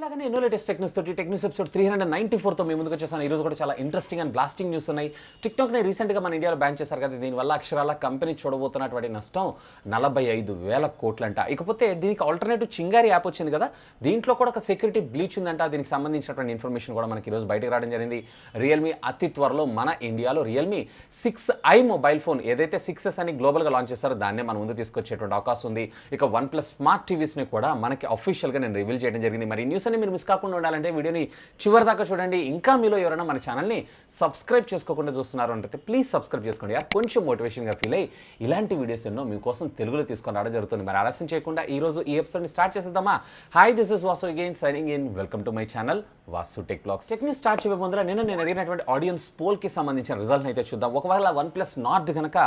ఎప్పటిలాగానే ఎన్నో latest tech news తోటి టెక్ న్యూస్ ఎపిసోడ్ 394తో మీ ముందుకు వచ్చేసాను. ఈ రోజు కూడా చాలా ఇంట్రెస్టింగ్ అండ్ బ్లాస్టింగ్ న్యూస్ ఉన్నాయి. టిక్టాక్ని రీసెంట్గా మన ఇండియాలో బ్యాన్ చేశారు కదా, దీనివల్ల అక్షరాల కంపెనీ చూడబోతున్నటువంటి నష్టం 45,000 కోట్లంట. ఇకపోతే దీనికి ఆల్టర్నేటివ్ చింగారి యాప్ వచ్చింది కదా, దీంట్లో కూడా ఒక సెక్యూరిటీ బ్లీచ్ ఉందంట. దీనికి సంబంధించినటువంటి ఇన్ఫర్మేషన్ కూడా మనకి ఈరోజు బయటకు రావడం జరిగింది. రియల్మీ అతి త్వరలో మన ఇండియాలో రియల్మీ 6i మొబైల్ ఫోన్ ఏదైతే 6s అని గ్లోబల్గా లాంచ్ చేస్తారో దాన్నే మన ముందు తీసుకొచ్చేటువంటి అవకాశం ఉంది. ఇక OnePlus స్మార్ట్ టీవీస్ని కూడా మనకి అఫీషియల్గా నేను రివీల్ చేయడం జరిగింది. మరి న్యూస్ అని మీరు మిస్ కాకుండా ఉండాలంటే వీడియోని చివరి దాకా చూడండి. ఇంకా మీలో ఎవరైనా మన ఛానల్ని సబ్స్క్రైబ్ చేసుకోకుండా చూస్తున్నారు అంటే ప్లీజ్ సబ్స్క్రైబ్ చేసుకోండి. కొంచెం మోటివేషన్గా ఫీల్ అయ్యి ఇలాంటి వీడియోస్ ఎన్నో మీకోసం తెలుగులో తీసుకొని రావడం జరుగుతుంది. మరి ఆలస్యం చేయకుండా ఈ రోజు ఈ ఎపిసోడ్ని స్టార్ట్ చేసేద్దామా. Hi, this is Vasu again signing in. Welcome to my channel VaasuTechVlogs. Tech news start చేయబోయే ముందర నేను అడిగినటువంటి ఆడియన్స్ పోల్కి సంబంధించిన రిజల్ట్ని అయితే చూద్దాం. ఒకవేళ OnePlus నార్డ్ కనుక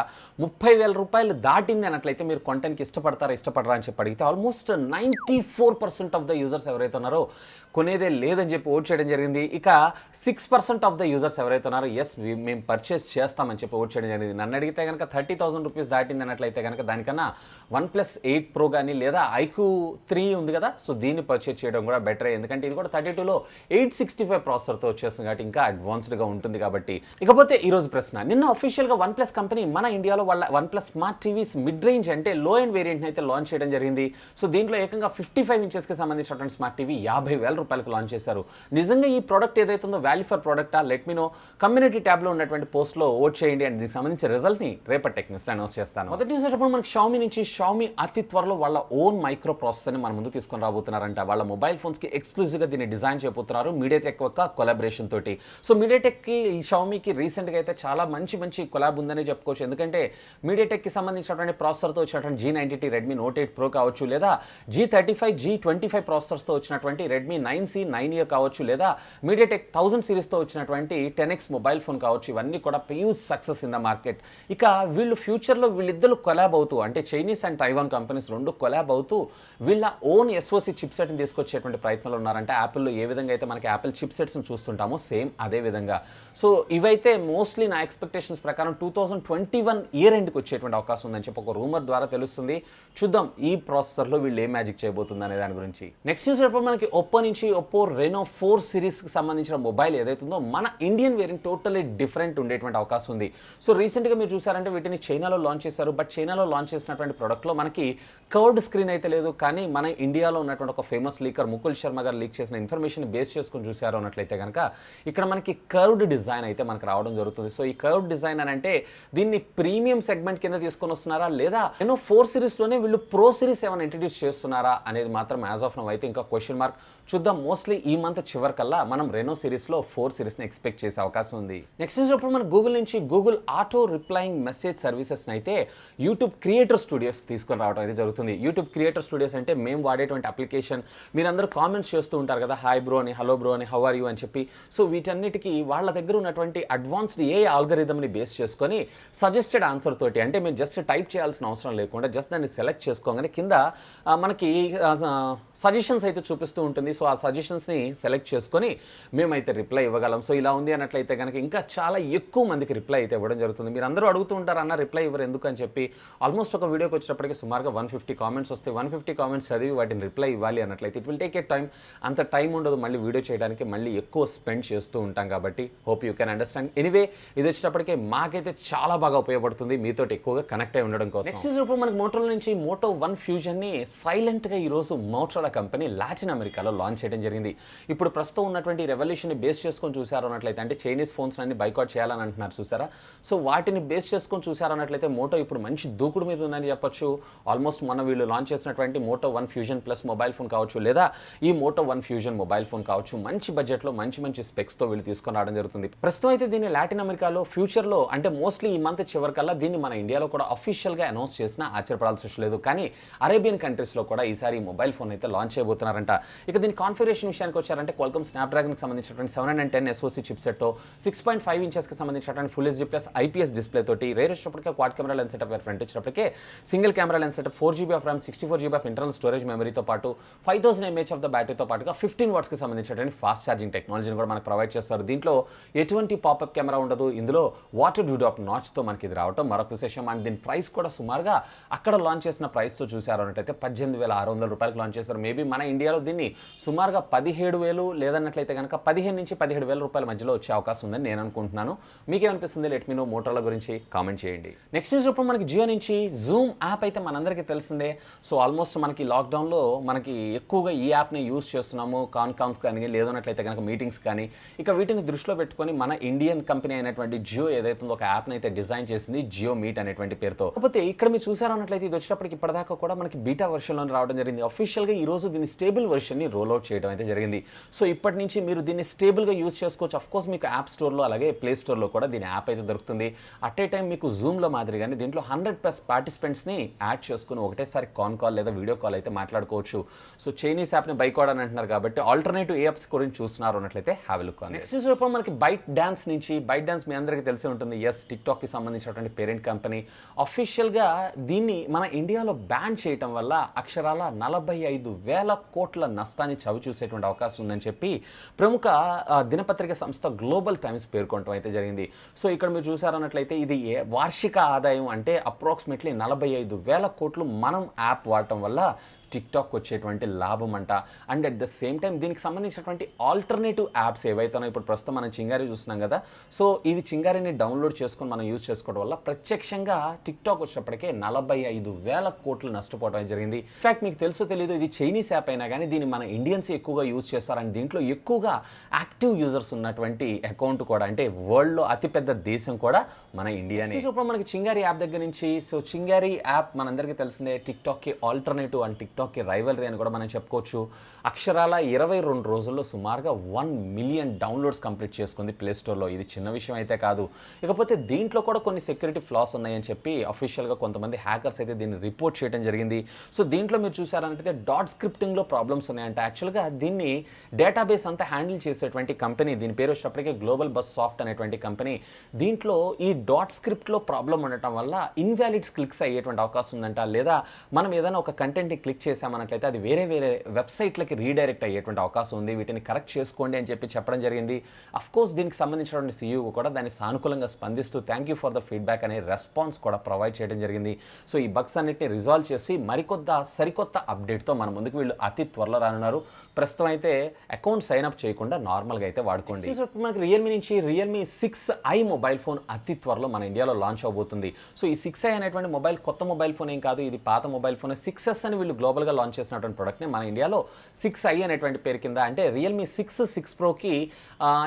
30,000 రూపాయలు దాటింది అన్నట్లయితే మీరు కొంటానికి ఇష్టపడరా అని చెప్పి అడిగితే ఆల్మోస్ట్ 94% ఆఫ్ ద యూజర్స్ ఎవరైతే ఉన్నారో కొనేదే లేదని చెప్పి ఓట్ చేయడం జరిగింది. ఇక 6% ఆఫ్ ద యూజర్స్ ఎవరైతే ఉన్నారో ఎస్ మేము పర్చేస్ చేస్తామని చెప్పి ఓట్ చేయడం జరిగింది. నన్ను అడిగితే కనుక 30,000 రూపీస్ దాటింది అన్నట్లయితే కనుక దానికన్నా OnePlus 8 Pro కానీ లేదా IQ3 ఉంది కదా, సో దీన్ని పర్చేస్ చేయడం కూడా బెటరే. ఎందుకంటే ఇది కూడా 32లో 865 ప్రాసెసర్తో వచ్చేస్తుంది కాబట్టి ఇంకా అడ్వాన్స్డ్గా ఉంటుంది కాబట్టి. ఇకపోతే ఈరోజు ప్రశ్న, నిన్న అఫీషియల్గా OnePlus కంపెనీ మన ఇండియాలో వాళ్ళ OnePlus smart TVs mid range అంటే లో అండ్ వేరియంట్ని అయితే లాంచ్ చేయడం జరిగింది. సో దీంట్లో ఏకంగా 55 ఇంచెస్కి సంబంధించినటువంటి స్మార్ట్ టీవీ 50,000 రూపాయలకు లాంచ్ చేశారు. నిజంగా ఈ ప్రోడక్ట్ ఏదైతే ఉందో వాల్యూ ఫర్ ప్రోడక్టా, లెట్ మీ నో. కమ్యూనిటీ ట్యాబ్లో ఉన్నటువంటి పోస్ట్లో ఓట్ చేయండి అండ్ దీనికి సంబంధించిన రిజల్ట్ని రేపటి టెక్ న్యూస్లో అనౌన్స్ చేస్తాను. మొదటి న్యూస్ వచ్చేటప్పుడు మనకి Xiaomi అతి త్వరలో వాళ్ళ ఓన్ మైక్రో ప్రాసెసర్ని మన ముందు తీసుకొని రాబోతున్నారంట. వాళ్ళ మొబైల్ ఫోన్స్కి ఎక్స్క్లూజివ్గా దీన్ని డిజైన్ చేయబోతున్నారు మీడియాటెక్ యొక్క కొలాబరేషన్ తోటి. సో మీడియాటెక్కి ఈ Xiaomiకి రీసెంట్గా అయితే చాలా మంచి కొలాబ్ ఉందని చెప్పుకోవచ్చు. ఎందుకంటే మీడియాటెక్కి సంబంధించినటువంటి ప్రాసెసర్తో వచ్చినటువంటి G90T రెడ్మీ నోట్ 8 Pro కావచ్చు, లేదా G35 G25 ప్రాసెసర్స్తో వచ్చినటువంటి రెడ్మీ 9C 9A కావచ్చు, లేదా మీడియాటెక్ 1000 సిరీస్తో వచ్చినటువంటి 10X మొబైల్ ఫోన్ కావచ్చు. ఇవన్నీ కూడా huge success in the market. ఇక వీళ్ళు ఫ్యూచర్లో వీళ్ళిద్దరు కొలాబ్ అవుతూ, అంటే చైనీస్ అండ్ తైవాన్ కంపెనీస్ రెండు కొలాబ్ అవుతూ వీళ్ళ ఓన్ SoC చిప్సెట్ని తీసుకొచ్చేటువంటి ప్రయత్నంలో ఉన్నారంటే యాపిల్లో ఏ విధంగా అయితే మనకి యాపిల్ చిప్సెట్స్ని చూస్తుంటామో సేమ్ అదే విధంగా. సో ఇవైతే మోస్ట్లీ నా ఎక్స్పెక్టేషన్స్ ప్రకారం 2021 ఇయర్ ఎండ్కి వచ్చేటువంటి అవకాశం ఉందని చెప్పి ఒక రూమర్ ద్వారా తెలుస్తుంది. చూద్దాం ఈ ప్రాసెసర్లో వీళ్ళు ఏ మ్యాజిక్ చేయబోతుంది అనే దాని గురించి. నెక్స్ట్ న్యూస్ చెప్పడం మనకి ఒప్పో నుంచి Oppo Reno 4 సిరీస్కి సంబంధించిన మొబైల్ ఏదైతే ఉందో మన ఇండియన్ వేరియంట్ టోటల్లీ డిఫరెంట్ ఉండేటువంటి అవకాశం ఉంది. సో రీసెంట్గా మీరు చూసారంటే వీటిని చైనాలో లాంచ్ చేశారు. బట్ చైనాలో లాంచ్ చేసినటువంటి ప్రోడక్ట్లో మనకి కర్వ్డ్ స్క్రీన్ అయితే లేదు. కానీ మన ఇండియాలో ఉన్నటువంటి ఒక ఫేమస్ లీకర్ ముకుల్ శర్మ గారు లీక్ చేసిన ఇన్ఫర్మేషన్ బేస్ చేసుకుని చూసారు అన్నట్లయితే కనుక ఇక్కడ మనకి కర్వ్డ్ డిజైన్ అయితే మనకు రావడం జరుగుతుంది. సో ఈ కర్వ్డ్ డిజైన్ అని అంటే దీన్ని ప్రీమియం సెగ్మెంట్ కింద తీసుకొని వస్తున్నారా, లేదా Reno 4 సిరీస్లోనే వీళ్ళు ప్రో సిరీస్ ఏమైనా ఇంట్రడ్యూస్ చేస్తున్నారా అనేది మాత్రం యాజ్ ఆఫ్ నౌ అయితే ఇంకా క్వశ్చన్ మార్క్. చూద్దాం, మోస్ట్లీ ఈ మంత్ చివరికల్లా మనం Reno సిరీస్లో 4 సిరీస్ని ఎక్స్పెక్ట్ చేసే అవకాశం ఉంది. నెక్స్ట్ న్యూస్ అప్పుడు మన గూగుల్ నుంచి గూగుల్ ఆటో రిప్లైయింగ్ మెసేజ్ సర్వీసెస్ని అయితే యూట్యూబ్ క్రియేటర్ స్టూడియోస్ తీసుకొని రావడం అయితే జరుగుతుంది. యూట్యూబ్ క్రియేటర్ స్టూడియోస్ అంటే మేము వాడేటువంటి అప్లికేషన్. మీరందరూ కామెంట్స్ చేస్తూ ఉంటారు కదా, హాయ్ బ్రో అని, హలో బ్రో అని, హౌ ఆర్ యూ అని చెప్పి. సో వీటన్నిటికీ వాళ్ళ దగ్గర ఉన్నటువంటి అడ్వాన్స్డ్ ఏ ఆల్గరిథమ్ని బేస్ చేసుకొని సజెస్టెడ్ ఆన్సర్ తోటి, అంటే మేము జస్ట్ టైప్ చేయాల్సిన అవసరం లేకుండా జస్ట్ దాన్ని సెలెక్ట్ చేసుకోగానే కింద మనకి సజెషన్స్ అయితే చూపిస్తూ ఉంటుంది. సో ఆ సజెషన్స్ని సెలెక్ట్ చేసుకొని మేమైతే రిప్లై ఇవ్వగలం. సో ఇలా ఉంది అన్నట్లయితే కనుక ఇంకా చాలా ఎక్కువ మందికి రిప్లై అయితే ఇవ్వడం జరుగుతుంది. మీరు అందరూ అడుగుతూ ఉంటారు అన్న రిప్లై ఇవ్వరు ఎందుకు అని చెప్పి. ఆల్మోస్ట్ ఒక వీడియోకి వచ్చేటప్పటికి సుమారుగా 150 కామెంట్స్ వస్తాయి. 150 కామెంట్స్ చదివి వాటిని రిప్లై ఇవ్వాలి అన్నట్లయితే it will take a time. అంత టైం ఉండదు మళ్ళీ వీడియో చేయడానికి, మళ్ళీ ఎక్కువ స్పెండ్ చేస్తూ ఉంటాం కాబట్టి hope you can understand. Anyway ఇది వచ్చేటప్పటికే మాకైతే చాలా బాగా ఉపయోగపడుతుంది మీతో ఎక్కువగా కనెక్ట్ అయి ఉండడం కోసం. నెక్స్ట్ ఇప్పుడు మనకి మోటోలో నుంచి Moto One Fusionని సైలెంట్గా ఈరోజు మోటోలా కంపెనీ లాటిన్ అమెరికాలో లాంచ్ చేయడం జరిగింది. ఇప్పుడు ప్రస్తుతం ఉన్నటువంటి రెవల్యూషన్ని బేస్ చేసుకొని చూసారు అన్నట్లయితే, అంటే చైనీస్ ఫోన్స్ అన్ని బైకాట్ చేయాలని అంటున్నారు చూసారా. సో వాటిని బేస్ చేసుకొని చూసారు అన్నట్లయితే మోటో ఇప్పుడు మంచి దూకుడు మీద ఉందని చెప్పొచ్చు. ఆల్మోస్ట్ మొన్న వీళ్ళు లాంచ్ చేసినటువంటి Moto One Fusion plus mobile phone కావచ్చు, లేదా ఈ Moto One Fusion mobile phone కావచ్చు, మంచి బడ్జెట్లో మంచి స్పెక్స్తో వీళ్ళు తీసుకొని రావడం జరుగుతుంది. ప్రస్తుతం అయితే దీన్ని లాటిన్ అమెరికాలో, ఫ్యూచర్లో అంటే మోస్ట్లీ ఈ మంత్ చివరికల్లా దీన్ని మన ఇండియాలో కూడా అఫీషియల్గా అనౌన్స్ చేసినా ఆశ్చర్యపడాల్సి లేదు. కానీ అరేబియన్ కంట్రీస్లో కూడా ఈసారి ఈ మొబైల్ ఫోన్ అయితే లాంచ్ చేయబోతున్నారంట. ఇక దీని కాన్ఫిగరేషన్ విషయానికి వచ్చారంటే Qualcomm Snapdragonకి సంబంధించినటువంటి 710 SoC చిప్సెట్తో 6.5 ఇంచెస్కి సంబంధించినటువంటి full HD plus IPS display తోటి, రేర్ వచ్చేటప్పటికే quad camera lens setup, front వచ్చేటప్పటికే single camera lens setup, 4GB of RAM, 64GB of internal storage మెమరీతో పాటు 5000 mAh ఆఫ్ ద బ్యాటరీతో పాటుగా 15 వాట్స్కి సంబంధించిన సంబంధించినటువంటి ఫాస్ట్ ఛార్జింగ్ టెక్నాలజీని కూడా మనకు ప్రొవైడ్ చేస్తారు. దీంట్లో ఎటువంటి పాపప్ కెమెరా ఉండదు. ఇందులో వాటర్ డ్యూడాప్ నాచ్తో మనకి ఇది రావటం మరొక విశేషం. అండ్ దీని ప్రైస్ కూడా సుమారుగా అక్కడ లాంచ్ చేసిన ప్రైస్తో చూసారు అన్నట్లయితే 18,600 రూపాయలకు లాంచ్ చేస్తారు. మేబీ మన ఇండియాలో దీన్ని సుమారుగా 17,000 లేదన్నట్లయితే కనుక 15,000 నుంచి 17,000 రూపాయల మధ్యలో వచ్చే అవకాశం ఉందని నేను అనుకుంటున్నాను. మీకేమనిపిస్తుంది? Let me know. మోటోరోలా గురించి కామెంట్ చేయండి. నెక్స్ట్ న్యూస్ రూపంలో మనకి జియో నుంచి జూమ్ యాప్ అయితే మనందరికీ తెలిసిందే. సో ఆల్మోస్ట్ మనకి లాక్డౌన్లో మనకి ఎక్కువగా ఈ యాప్ని యూస్ చేస్తున్నాము. కాన్స్ కానీ లేదన్నట్లయితే కనుక మీటింగ్స్ కానీ. ఇక వీటిని దృష్టిలో పెట్టుకొని మన ఇండియన్ కంపెనీ అయినటువంటి జియో ఏదైతే ఉందో ఒక యాప్ని అయితే డిజైన్ చేసింది, JioMeet అనేటువంటి పేరుతో. కాకపోతే ఇక్కడ మీరు చూసారన్నట్లయితే ఇది వచ్చేటప్పటికి ఇప్పటిదాకా కూడా మనకి బీటా వెర్షన్లో రావడం జరిగింది. అఫీషియల్గా ఈ రోజు దీన్ని స్టేబుల్ వెర్షన్ని రోల్ అవుట్ చేయడం అయితే జరిగింది. సో ఇప్పటి నుంచి మీరు దీన్ని స్టేబుల్గా యూస్ చేసుకోవచ్చు. అఫ్కోర్స్ మీకు యాప్ స్టోర్లో అలాగే ప్లే స్టోర్లో కూడా దీని యాప్ అయితే దొరుకుతుంది. అట్ ఏ టైం మీకు జూమ్లో మాదిరిగానే దీంట్లో 100+ పార్టిసిపెంట్స్ని యాడ్ చేసుకుని ఒకటేసారి కాల్ లేదా వీడియో కాల్ అయితే మాట్లాడుకోవచ్చు. సో చైనీస్ యాప్ని బైకాట్ అని అంటున్నారు కాబట్టి ఆల్టర్నేటివ్ యాప్స్ గురించి చూస్తున్నారు అన్నట్లయితే have a look on. Next రూపం మనకి బైట్ డాన్స్ నుంచి. బైట్ డాన్స్ మీ అందరికీ తెలిసి ఉంటుంది. ఎస్, టిక్టాక్కి సంబంధించినటువంటి పేరెంట్ కంపెనీ అఫీషియల్గా దీన్ని మన ఇండియాలో బ్యాన్ చేయటం వల్ల అక్షరాల 45,000 కోట్ల నష్టాన్ని చవి చూసేటువంటి అవకాశం ఉందని చెప్పి ప్రముఖ దినపత్రిక సంస్థ గ్లోబల్ టైమ్స్ పేర్కొనడం అయితే జరిగింది. సో ఇక్కడ మీరు చూసారన్నట్లయితే ఇది వార్షిక ఆదాయం అంటే అప్రాక్సిమేట్లీ 45,000 కోట్లు మనం యాప్ వాడటం వల్ల టిక్టాక్ వచ్చేటువంటి లాభం అంట. And at the same time దీనికి సంబంధించినటువంటి ఆల్టర్నేటివ్ యాప్స్ ఏవైతే ఇప్పుడు ప్రస్తుతం మనం చింగారి చూస్తున్నాం కదా. సో ఇది చింగారిని డౌన్లోడ్ చేసుకొని మనం యూజ్ చేసుకోవడం వల్ల ప్రత్యక్షంగా టిక్టాక్ వచ్చేటప్పటికే 45,000 కోట్లు నష్టపోవడం జరిగింది. ఇన్ఫాక్ట్ మీకు తెలుసో తెలీదు, ఇది చైనీస్ యాప్ అయినా కానీ దీన్ని మన ఇండియన్స్ ఎక్కువగా యూజ్ చేస్తారు. అండ్ దీంట్లో ఎక్కువగా యాక్టివ్ యూజర్స్ ఉన్నటువంటి అకౌంట్ కూడా, అంటే వరల్డ్లో అతిపెద్ద దేశం కూడా మన ఇండియానే. ఇప్పుడు మనకి చింగారి యాప్ దగ్గర నుంచి. సో చింగారి యాప్ మనందరికీ తెలిసిందే, టిక్టాక్కి ఆల్టర్నేటివ్ అండ్ టిక్టాక్కి రైవల్రీ అని కూడా మనం చెప్పుకోవచ్చు. అక్షరాల 22 రోజుల్లో సుమారుగా 1 మిలియన్ డౌన్లోడ్స్ కంప్లీట్ చేసుకుంది ప్లే స్టోర్లో. ఇది చిన్న విషయం అయితే కాదు. ఇకపోతే దీంట్లో కూడా కొన్ని సెక్యూరిటీ ఫ్లాస్ ఉన్నాయని చెప్పి అఫీషియల్గా కొంతమంది హ్యాకర్స్ అయితే దీన్ని రిపోర్ట్ చేయడం జరిగింది. సో దీంట్లో మీరు చూసారంటే డాట్ స్క్రిప్టింగ్లో ప్రాబ్లమ్స్ ఉన్నాయంటే. యాక్చువల్గా దీన్ని డేటాబేస్ అంతా హ్యాండిల్ చేసేటువంటి కంపెనీ, దీని పేరు వచ్చేటప్పటికే గ్లోబల్ బస్ సాఫ్ట్ అనేటువంటి కంపెనీ. దీంట్లో ఈ డాట్ స్క్రిప్ట్లో ప్రాబ్లం ఉండటం వల్ల ఇన్వాలిడ్స్ క్లిక్స్ అయ్యేటువంటి అవకాశం ఉందంట. లేదా మనం ఏదైనా ఒక కంటెంట్ని క్లిక్ చేసామన్నట్లయితే అది వేరే వెబ్సైట్లకి రీడైరెక్ట్ అయ్యేటువంటి అవకాశం ఉంది. వీటిని కరెక్ట్ చేసుకోండి అని చెప్పి చెప్పడం జరిగింది. అఫ్కోర్స్ దీనికి సంబంధించినటువంటి CEO కూడా దాన్ని సానుకూలంగా స్పందిస్తూ thank you for the feedback అనే రెస్పాన్స్ కూడా ప్రొవైడ్ చేయడం జరిగింది. సో ఈ బగ్స్ అన్నిటిని రిజాల్వ్ చేసి సరికొత్త అప్డేట్తో మన ముందుకు వీళ్ళు అతి త్వరలో రానున్నారు. ప్రస్తుతం అయితే అకౌంట్ సైన్ అప్ చేయకుండా నార్మల్గా అయితే వాడుకోండి. మనకి రియల్మీ నుంచి రియల్మీ 6i మొబైల్ ఫోన్ అతి త్వరలో మన ఇండియాలో లాంచ్ అవబోతుంది. సో ఈ 6i అనేటువంటి కొత్త మొబైల్ ఫోన్ ఏం కాదు, ఇది పాత మొబైల్ ఫోన్. 6s అని వీళ్ళు గ్లోబల్గా లాంచ్ చేసినటువంటి ప్రోడక్ట్ని మన ఇండియాలో 6i అనేటువంటి పేరు కింద, అంటే రియల్మీ 6 ప్రోకి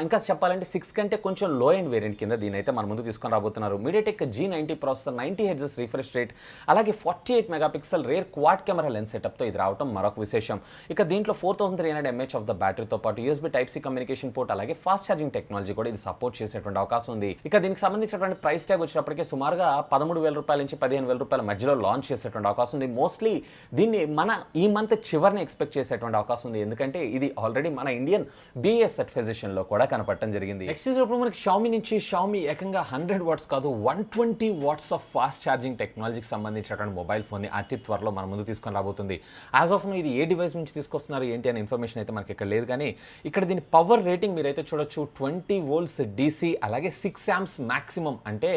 ఇంకా చెప్పాలంటే 6 కంటే కొంచెం లో ఎండ్ వేరియంట్ కింద దీని అయితే మన ముందు తీసుకొని రాబోతున్నారు. MediaTek G90 processor, 90 Hz refresh rate, అలాగే 48 megapixel rear quad camera lens సెటప్తో ఇది రావడం మరొక విశేషం. ఇక దీంట్లో 4300 mAh ఆఫ్ ద బ్యాటరీతో పాటు USB Type-C కమ్యూనికేషన్ పోర్ట్, అలాగే ఫాస్ట్ ఛార్జింగ్ టెక్నాలజీ కూడా ఇది సపోర్ట్ చేసేటువంటి అవకాశం ఉంది. ఇక దీనికి సంబంధించినటువంటి ప్రైస్ ట్యాగ్ వచ్చేటప్పటికే సుమారుగా 13,000 రూపాయల నుంచి 15,000 రూపాయల మధ్యలో లాంచ్ చేసేటువంటి అవకాశం ఉంది. మోస్ట్లీ దీన్ని మన ఈ మంత్ చివరిని ఎక్స్పెక్ట్ చేసేటువంటి అవకాశం ఉంది. ఎందుకంటే ఇది ఆల్రెడీ మన ఇండియన్ BS సర్టిఫికేషన్లో కూడా కనపడటం జరిగింది. నెక్స్ట్ ఇప్పుడు మనకి Xiaomi నుంచి. Xiaomi ఏకంగా 100 వాట్స్ కాదు 120 వాట్స్ ఆఫ్ ఫాస్ట్ ఛార్జింగ్ టెక్నాలజీకి సంబంధించినటువంటి మొబైల్ ఫోన్ని అతి త్వరలో మన ముందు తీసుకొని రాబోతుంది. యాజ్ ఆఫ్ నో ఇది ఏ డివైస్ నుంచి తీసుకొస్తున్నారు ఏంటి అనే ఇన్ఫర్మేషన్ అయితే మనకి ఇక్కడ లేదు. కానీ ఇక్కడ దీని పవర్ రేటింగ్ మీరైతే చూడొచ్చు. 20 volts DC, అలాగే 6 amps మ్యాక్సిమం, అంటే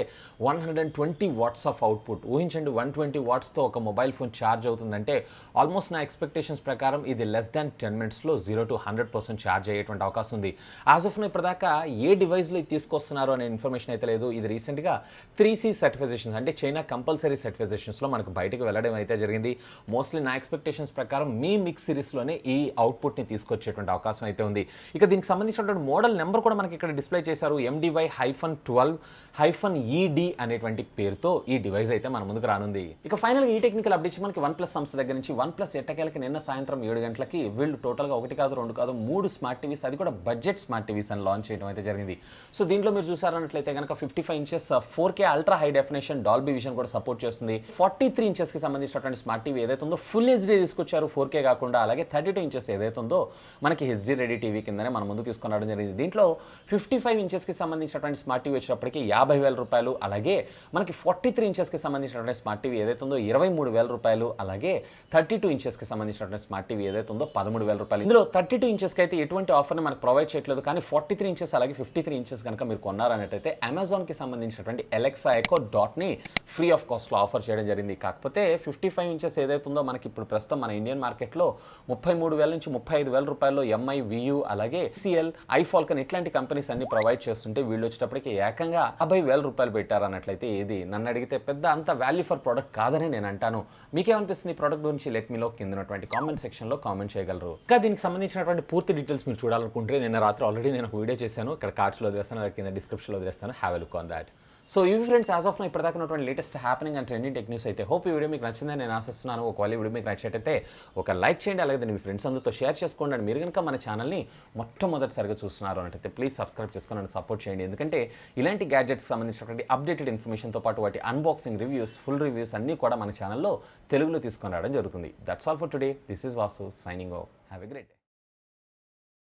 120 వాట్స్ ఆఫ్ అవుట్పుట్. ఊహించండి, 120 వాట్స్తో ఒక మొబైల్ ఫోన్ ఛార్జ్ అవుతుందంటే ఆల్మోస్ట్ నా ఎక్స్పెక్టేషన్స్ ప్రకారం ఇది లెస్ దాన్ 10 minutesలో 0 to 100% ఛార్జ్ అయ్యేటువంటి అవకాశం ఉంది. యాజ్ ఆఫ్ నో ఇప్పటిదాకా ఏ డివైస్లో ఇది తీసుకొస్తున్నారు అనే ఇన్ఫర్మేషన్ అయితే లేదు. ఇది రీసెంట్గా 3C సర్టిఫికేషన్స్, అంటే చైనా కంపల్సరీ సర్టిఫికేషన్స్లో మనకు బయటకు వెళ్ళడం అయితే జరిగింది. మోస్ట్లీ నా ఎక్స్పెక్టేషన్స్ ప్రకారం మీ మిక్స్ సిరీస్లోనే ఈ అవుట్పుట్ని తీసుకొచ్చేటువంటి అవకాశం అయితే ఉంది. ఇక దీనికి సంబంధించినటువంటి మోడల్ నెంబర్ కూడా మనకి ఇక్కడ డిస్ప్లే చేశారు. MDY-12-ED అనేటువంటి పేరుతో ఈ డివైస్ అయితే మన ముందుకు రానుంది. ఇక ఫైనల్గా ఈ టెక్నికల్ అప్డేట్స్ మనకి OnePlus సంస్థ దగ్గర నుంచి. OnePlus ఎట్టకేలకి నిన్న సాయంత్రం 7 గంటలకి వీళ్ళు టోటల్గా 1 కాదు 2 కాదు 3 స్మార్ట్ టీవీస్, అది కూడా బడ్జెట్ స్మార్ట్ టీవీస్ అని లాంచ్ చేయడం అయితే జరిగింది. సో దీంట్లో మీరు చూసారన్నట్లయితే కనుక 55 inches 4K ultra high definition Dolby vision కూడా సపోర్ట్ చేస్తుంది. 43 inchesకి సంబంధించినటువంటి స్మార్ట్ టీవీ ఏదైతే ఉందో ఫుల్ HD తీసుకొచ్చారు 4K కాకుండా. అలాగే 32 inches ఏదైతే ఉందో మనకి HD రెడీ టీవీ కిందనే మన ముందు తీసుకొని రావడం జరిగింది. దీంట్లో 55 inchesకి సంబంధించినటువంటి స్మార్ట్ టీవీ వచ్చేటప్పటికి 50,000 రూపాయలు. అలాగే మనకి 43 inchesకి సంబంధించినటువంటి స్మార్ట్ టీవీ ఏదైతే ఉందో 23,000 రూపాయలు. అలాగే 32 32 ఇంచెస్కి సంబంధించినటువంటి స్మార్ట్ టీవీ ఏదైతే ఉందో 13,000 రూపాయలు. ఇందులో 32 ఇంచెస్కి అయితే ఎటువంటి ఆఫర్ని మనకు ప్రొవైడ్ చేయట్లేదు, కానీ 43 ఇంచెస్ అలాగే 53 ఇంచెస్ కనుక మీరు కొన్నారన్నట్టయితే అమెజాన్కి సంబంధించినటువంటి ఎలెక్సా ఎకో డాట్ని ఫ్రీ ఆఫ్ కాస్ట్లో ఆఫర్ చేయడం జరిగింది. కాకపోతే 55 ఇంచెస్ ఏదైతే ఉందో మనకి ఇప్పుడు ప్రస్తుతం మన ఇండియన్ మార్కెట్లో 33,000 నుంచి 35,000 రూపాయల్లో ఎంఐ, వియూ అలాగే సిఎల్, ఐఫాల్కన్ ఇట్లాంటి కంపెనీస్ అన్ని ప్రొవైడ్ చేస్తుంటే వీళ్ళు వచ్చేటప్పటికి ఏకంగా 50,000 రూపాయలు పెట్టారన్నట్లయితే ఏది నన్ను అడిగితే పెద్ద అంత వాల్యూ ఫర్ ప్రోడక్ట్ కాదని నేను అంటాను. మీకేమనిపిస్తుంది ఈ ప్రోడక్ట్ గురించి? లెట్ మీలో కింద ఉన్నటువంటి కామెంట్ సెక్షన్లో కామెంట్ చేయగలరు. ఇంకా దీనికి సంబంధించినటువంటి పూర్తి డీటెయిల్స్ మీరు చూడాలనుకుంటే నిన్న రాత్రి ఆల్రెడీ నేను ఒక వీడియో చేశాను, ఇక్కడ కార్డ్స్లో వదిలేస్తాను, అలాగే కింద డిస్క్రిప్షన్లో వదిలేస్తాను. Have a look on that. So ఇవి ఫ్రెండ్స్ యాజ్ ఆఫ్ నా ఇప్పటిదాకా ఉన్నటువంటి latest happening and trending tech news అయితే. హోప్ ఈ వీడియో మీకు నచ్చిందని నేను ఆశిస్తున్నాను. ఒకవేళ ఈ వీడియో మీకు నచ్చినట్టయితే ఒక లైక్ చేయండి, అలాగే దాన్ని మీ ఫ్రెండ్స్ అందరితో షేర్ చేసుకోండి. అండ్ మీరు కనుక మన ఛానల్ని మొట్టమొదటిసారిగా చూస్తున్నారు అంటే ప్లీజ్ సబ్స్క్రైబ్ చేసుకొని నన్ను సపోర్ట్ చేయండి. ఎందుకంటే ఇలాంటి గ్యాడ్జెట్స్కి సంబంధించినటువంటి అప్డేటెడ్ ఇన్ఫర్మేషన్తో పాటు వాటి అన్బాక్సింగ్ రివ్యూస్, ఫుల్ రివ్యూస్ అన్నీ కూడా మన ఛానల్లో తెలుగులో తీసుకొని రావడం జరుగుతుంది. That's all for today. This is Vasu signing off. Have a great day.